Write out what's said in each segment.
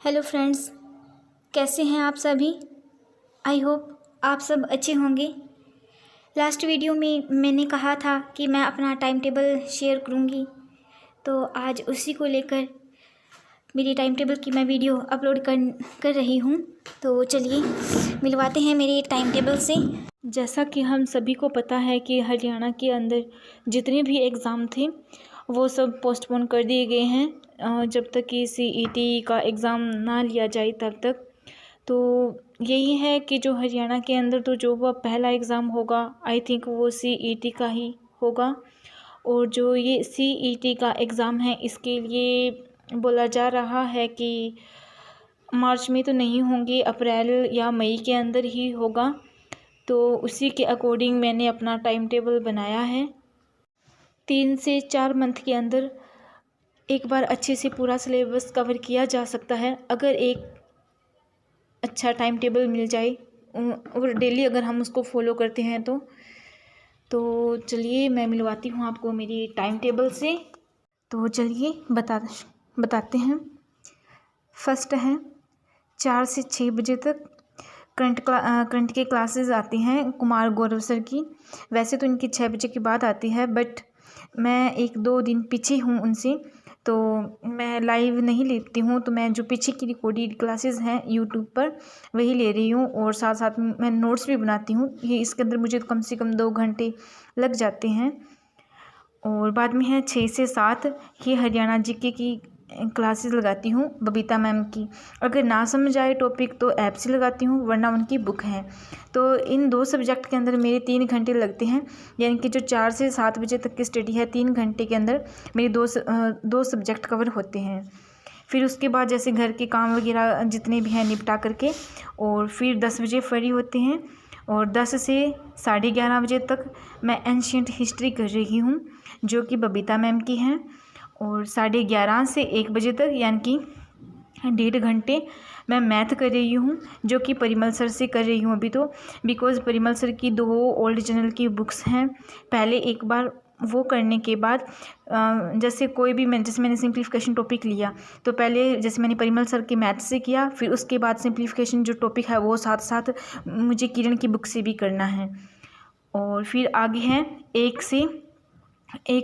Hello friends, कैसे हैं आप सभी। आई होप आप सब अच्छे होंगे। लास्ट वीडियो में मैंने कहा था कि मैं अपना टाइम टेबल शेयर करूंगी, तो आज उसी को लेकर मेरी टाइम टेबल की मैं वीडियो अपलोड कर रही हूं। तो चलिए मिलवाते हैं मेरे टाइम टेबल से। जैसा कि हम सभी को पता है कि हरियाणा के अंदर जितने भी एग्ज़ाम थे वो सब पोस्टपोन कर दिए गए हैं जब तक कि सीईटी का एग्ज़ाम ना लिया जाए तब तक। तो यही है कि जो हरियाणा के अंदर तो जो वह पहला एग्ज़ाम होगा आई थिंक वो सीईटी का ही होगा। और जो ये सीईटी का एग्ज़ाम है इसके लिए बोला जा रहा है कि मार्च में तो नहीं होंगे, अप्रैल या मई के अंदर ही होगा। तो उसी के अकॉर्डिंग मैंने अपना टाइम टेबल बनाया है। 3 से 4 मंथ के अंदर एक बार अच्छे से पूरा सिलेबस कवर किया जा सकता है अगर एक अच्छा टाइम टेबल मिल जाए और डेली अगर हम उसको फॉलो करते हैं तो चलिए मैं मिलवाती हूँ आपको मेरी टाइम टेबल से। तो चलिए बताते हैं। फर्स्ट है 4 से 6 बजे तक करंट के क्लासेस आती हैं कुमार गौरव सर की। वैसे तो इनकी 6 बजे के बाद आती है, बट मैं 1-2 दिन पीछे हूँ उनसे, तो मैं लाइव नहीं लेती हूँ। तो मैं जो पीछे की रिकॉर्डेड क्लासेस हैं यूट्यूब पर वही ले रही हूँ, और साथ साथ मैं नोट्स भी बनाती हूँ। ये इसके अंदर मुझे कम से कम 2 घंटे लग जाते हैं। और बाद में है 6 से 7 ये हरियाणा जीके की क्लासेस लगाती हूँ बबीता मैम की। अगर ना समझ आए टॉपिक तो ऐप से लगाती हूँ, वरना उनकी बुक है। तो इन 2 सब्जेक्ट के अंदर मेरे 3 घंटे लगते हैं, यानी कि जो 4 से 7 बजे तक की स्टडी है 3 घंटे के अंदर मेरे दो सब्जेक्ट कवर होते हैं। फिर उसके बाद जैसे घर के काम वगैरह जितने भी हैं निपटा करके, और फिर 10 बजे फ्री होते हैं, और 10 से 11:30 बजे तक मैं एंशिएंट हिस्ट्री कर रही हूँ जो कि बबीता मैम की हैं। और 11:30 से 1 बजे तक यानी कि 1.5 घंटे मैं मैथ कर रही हूँ जो कि परिमल सर से कर रही हूँ अभी तो, बिकॉज़ परिमल सर की 2 ओल्ड जर्नल की बुक्स हैं। पहले एक बार वो करने के बाद जैसे मैंने सिंप्लीफिकेशन टॉपिक लिया तो पहले जैसे मैंने परिमल सर के मैथ से किया, फिर उसके बाद सिंप्लीफिकेशन जो टॉपिक है वो साथ साथ मुझे किरण की बुक से भी करना है। और फिर आगे हैं 1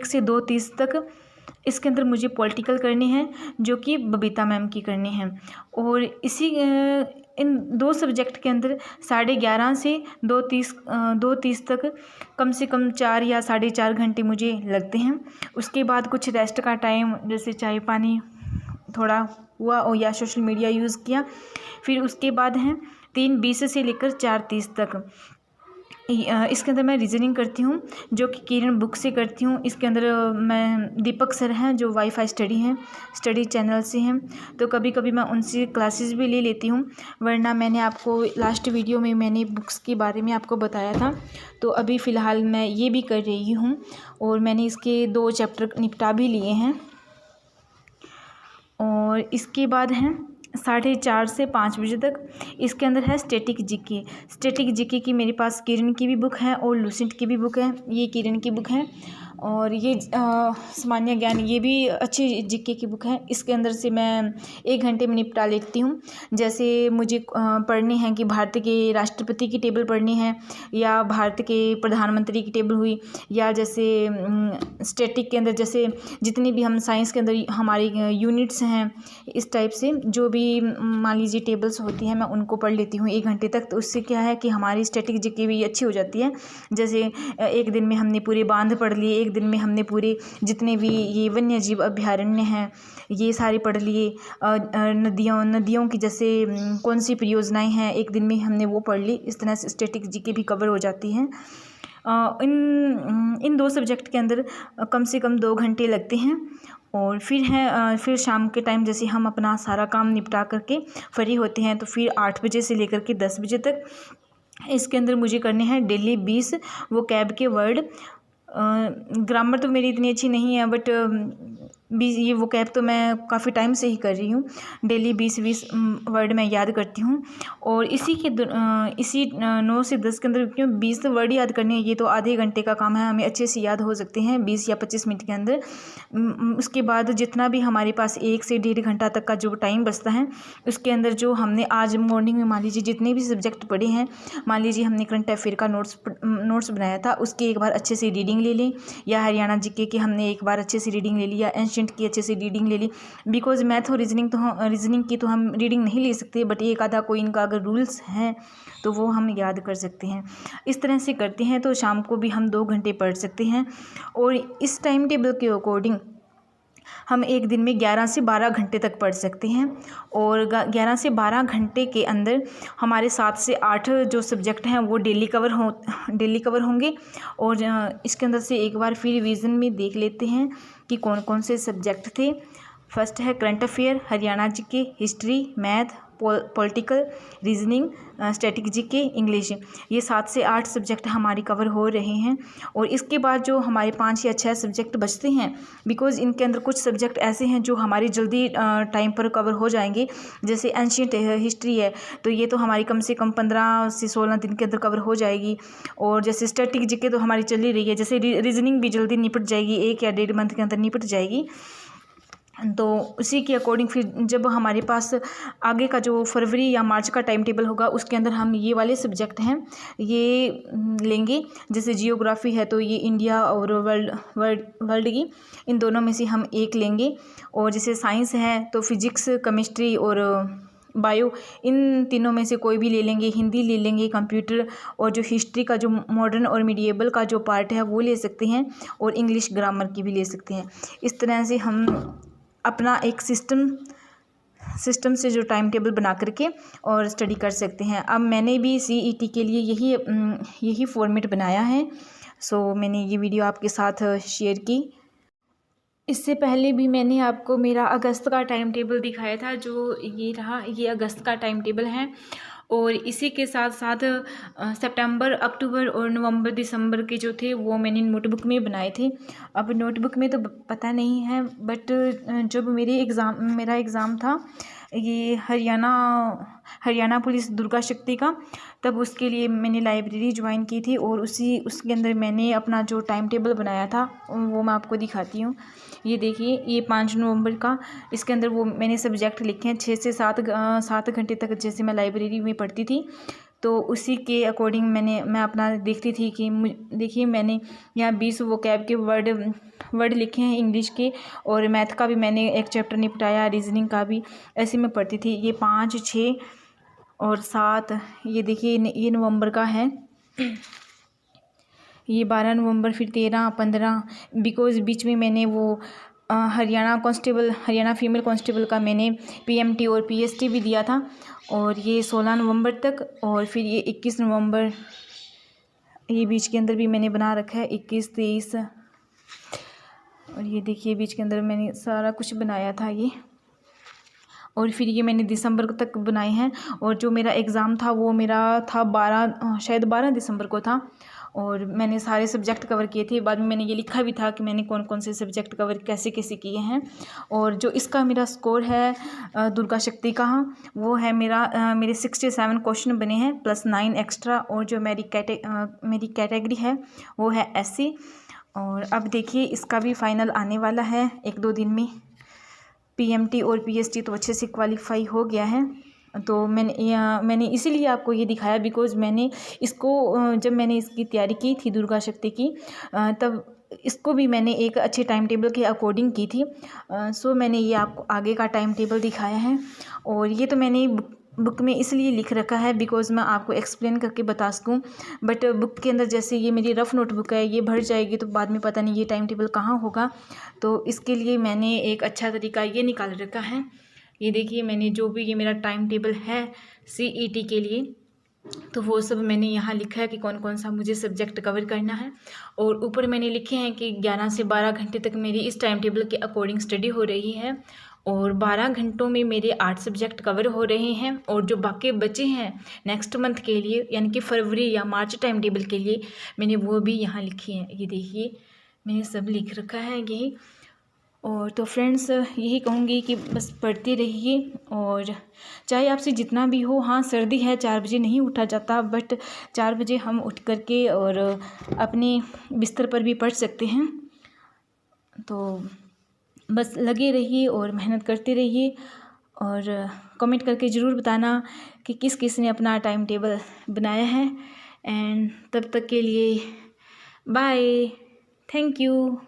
से 2:30 तक, इसके अंदर मुझे पॉलिटिकल करने हैं जो कि बबीता मैम की करनी हैं। और इन 2 सब्जेक्ट के अंदर 11:30 से 2:30 तक कम से कम 4 या 4.5 घंटे मुझे लगते हैं। उसके बाद कुछ रेस्ट का टाइम जैसे चाय पानी थोड़ा हुआ और या सोशल मीडिया यूज़ किया। फिर उसके बाद हैं 3:20 से लेकर 4:30 तक। इसके अंदर मैं रीजनिंग करती हूँ जो कि किरण बुक से करती हूँ। इसके अंदर मैं दीपक सर हैं जो वाईफाई स्टडी चैनल से हैं, तो कभी कभी मैं उनसे क्लासेस भी ले लेती हूँ, वरना मैंने आपको लास्ट वीडियो में मैंने बुक्स के बारे में आपको बताया था। तो अभी फ़िलहाल मैं ये भी कर रही हूँ, और मैंने इसके 2 चैप्टर निपटा भी लिए हैं। और इसके बाद हैं 4:30 से 5 बजे तक, इसके अंदर है स्टैटिक जीके की मेरे पास किरण की भी बुक है और लूसेंट की भी बुक है। ये किरण की बुक है, और ये सामान्य ज्ञान ये भी अच्छी जीके की बुक है। इसके अंदर से मैं 1 घंटे में निपटा लेती हूँ। जैसे मुझे पढ़ने हैं कि भारत के राष्ट्रपति की टेबल पढ़नी है, या भारत के प्रधानमंत्री की टेबल हुई, या जैसे स्टैटिक के अंदर जैसे जितनी भी हम साइंस के अंदर हमारी यूनिट्स हैं, इस टाइप से जो भी मान लीजिए टेबल्स होती हैं मैं उनको पढ़ लेती हूँ 1 घंटे तक। तो उससे क्या है कि हमारी स्टैटिक जीके भी अच्छी हो जाती है। जैसे एक दिन में हमने पूरे बांध पढ़ लिए, एक दिन में हमने पूरे जितने भी ये वन्य जीव अभ्यारण्य हैं ये सारे पढ़ लिए। नदियों की जैसे कौन सी परियोजनाएं हैं एक दिन में हमने वो पढ़ ली। इस तरह से स्टैटिक जीके भी कवर हो जाती हैं। इन 2 सब्जेक्ट के अंदर कम से कम 2 घंटे लगते हैं। और फिर शाम के टाइम जैसे हम अपना सारा काम निपटा करके फ्री होते हैं, तो फिर 8 बजे से लेकर के 10 बजे तक इसके अंदर मुझे करने हैं डेली 20 वो कैब के वर्ड। ग्रामर तो मेरी इतनी अच्छी नहीं है, बट ये वो कैब तो मैं काफ़ी टाइम से ही कर रही हूँ। डेली 20-20 वर्ड मैं याद करती हूँ। और इसी 9 से 10 के अंदर क्यों 20 वर्ड याद करने हैं, ये तो आधे घंटे का काम है, हमें अच्छे से याद हो सकते हैं 20 या 25 मिनट के अंदर। उसके बाद जितना भी हमारे पास 1 से 1.5 घंटा तक का जो टाइम बचता है, उसके अंदर जो हमने आज मॉर्निंग में मान लीजिए जितने भी सब्जेक्ट पढ़े हैं, मान लीजिए हमने करंट अफेयर का नोट्स बनाया था, उसकी एक बार अच्छे से रीडिंग ले लें, या हरियाणा जीके की हमने एक बार अच्छे से रीडिंग ले ली, या एंशिएंट की अच्छे से रीडिंग ले ली। बिकॉज मैथ और रीजनिंग की तो हम रीडिंग नहीं ले सकते, बट एक आधा कोई इनका अगर रूल्स हैं तो वो हम याद कर सकते हैं। इस तरह से करते हैं तो शाम को भी हम 2 घंटे पढ़ सकते हैं। और इस टाइम टेबल के अकॉर्डिंग हम एक दिन में 11 से 12 घंटे तक पढ़ सकते हैं। और 11 से 12 घंटे के अंदर हमारे 7 से 8 जो सब्जेक्ट हैं वो डेली कवर होंगे। और इसके अंदर से एक बार फिर रिवीजन में देख लेते हैं कि कौन कौन से सब्जेक्ट थे। फर्स्ट है current affair, Haryana GK, history, math, political, reasoning, static GK, English. ये 7 से 8 सब्जेक्ट हमारे कवर हो रहे हैं। और इसके बाद जो हमारे 5 या 6 सब्जेक्ट बचते हैं, बिकॉज़ इनके अंदर कुछ सब्जेक्ट ऐसे हैं जो हमारी जल्दी टाइम पर कवर हो जाएंगे। जैसे एंशिएंट हिस्ट्री है, तो ये तो हमारी कम से कम 15 से 16 दिन के अंदर कवर हो जाएगी। और जैसे स्टैटिक जीके तो हमारी चल ही रही है। जैसे रीजनिंग भी जल्दी निपट जाएगी, 1 या 1.5 मंथ के अंदर निपट जाएगी। तो उसी के अकॉर्डिंग फिर जब हमारे पास आगे का जो फरवरी या मार्च का टाइम टेबल होगा, उसके अंदर हम ये वाले सब्जेक्ट हैं ये लेंगे। जैसे जियोग्राफी है तो ये इंडिया और वर्ल्ड की, इन दोनों में से हम एक लेंगे। और जैसे साइंस है तो फिजिक्स, केमिस्ट्री और बायो, इन तीनों में से कोई भी ले लेंगे। हिंदी ले लेंगे, कंप्यूटर, और जो हिस्ट्री का जो मॉडर्न और मिडिएबल का जो पार्ट है वो ले सकते हैं, और इंग्लिश ग्रामर की भी ले सकते हैं। इस तरह से हम अपना एक सिस्टम से जो टाइम टेबल बना करके और स्टडी कर सकते हैं। अब मैंने भी CET के लिए यही फॉर्मेट बनाया है। सो मैंने ये वीडियो आपके साथ शेयर की। इससे पहले भी मैंने आपको मेरा अगस्त का टाइम टेबल दिखाया था, जो ये रहा, ये अगस्त का टाइम टेबल है। और इसी के साथ साथ सितंबर, अक्टूबर और नवंबर, दिसंबर के जो थे वो मैंने नोटबुक में बनाए थे। अब नोटबुक में तो पता नहीं है, बट जब मेरा एग्ज़ाम था ये हरियाणा पुलिस दुर्गा शक्ति का, तब उसके लिए मैंने लाइब्रेरी ज्वाइन की थी। और उसके अंदर मैंने अपना जो टाइम टेबल बनाया था वो मैं आपको दिखाती हूँ। ये देखिए, ये 5 नवंबर का, इसके अंदर वो मैंने सब्जेक्ट लिखे हैं 6 से 7 घंटे तक जैसे मैं लाइब्रेरी में पढ़ती थी। तो उसी के अकॉर्डिंग मैं अपना देखती थी कि देखिए मैंने यहाँ 20 वोकैब के वर्ड लिखे हैं इंग्लिश के, और मैथ का भी मैंने एक चैप्टर निपटाया, रीजनिंग का भी, ऐसे में पढ़ती थी। ये 5, 6 और 7, ये देखिए ये नवंबर का है, ये 12 नवंबर, फिर 13, 15, बिकॉज़ बीच में मैंने वो हरियाणा फीमेल कांस्टेबल का मैंने PMT और PST भी दिया था। और ये 16 नवंबर तक, और फिर ये 21 नवंबर, ये बीच के अंदर भी मैंने बना रखा है 21, 23, और ये देखिए बीच के अंदर मैंने सारा कुछ बनाया था ये। और फिर ये मैंने दिसंबर तक बनाए हैं। और जो मेरा एग्ज़ाम था वो मेरा था शायद 12 दिसंबर को था। और मैंने सारे सब्जेक्ट कवर किए थे। बाद में मैंने ये लिखा भी था कि मैंने कौन कौन से सब्जेक्ट कवर कैसे कैसे किए हैं। और जो इसका मेरा स्कोर है दुर्गा शक्ति का, वो है मेरे 67 क्वेश्चन बने हैं +9 एक्स्ट्रा। और जो मेरी कैटेगरी है वो है SC। और अब देखिए इसका भी फाइनल आने वाला है 1-2 दिन में। PMT और PST तो अच्छे से क्वालिफाई हो गया है। तो मैंने इसीलिए आपको ये दिखाया, बिकॉज़ मैंने इसको जब मैंने इसकी तैयारी की थी दुर्गा शक्ति की, तब इसको भी मैंने एक अच्छे टाइम टेबल के अकॉर्डिंग की थी। सो मैंने ये आपको आगे का टाइम टेबल दिखाया है। और ये तो मैंने बुक में इसलिए लिख रखा है बिकॉज़ मैं आपको एक्सप्लेन करके बता सकूं। बट बुक के अंदर जैसे ये मेरी रफ़ नोटबुक है, ये भर जाएगी तो बाद में पता नहीं ये टाइम टेबल कहाँ होगा। तो इसके लिए मैंने एक अच्छा तरीका ये निकाल रखा है। ये देखिए मैंने जो भी ये मेरा टाइम टेबल है CET के लिए, तो वो सब मैंने यहाँ लिखा है कि कौन कौन सा मुझे सब्जेक्ट कवर करना है। और ऊपर मैंने लिखे हैं कि 11 से 12 घंटे तक मेरी इस टाइम टेबल के अकॉर्डिंग स्टडी हो रही है। और 12 घंटों में मेरे 8 सब्जेक्ट कवर हो रहे हैं। और जो बाकी बचे हैं नेक्स्ट मंथ के लिए, यानी कि फरवरी या मार्च टाइम टेबल के लिए, मैंने वो भी यहाँ लिखे हैं। ये देखिए मैंने सब लिख रखा है यही। और तो फ्रेंड्स यही कहूँगी कि बस पढ़ते रहिए, और चाहे आपसे जितना भी हो, हाँ सर्दी है 4 बजे नहीं उठा जाता, बट 4 बजे हम उठ करके और अपने बिस्तर पर भी पढ़ सकते हैं। तो बस लगे रहिए और मेहनत करते रहिए, और कमेंट करके ज़रूर बताना कि किस किस ने अपना टाइम टेबल बनाया है। एंड तब तक के लिए बाय, थैंक यू।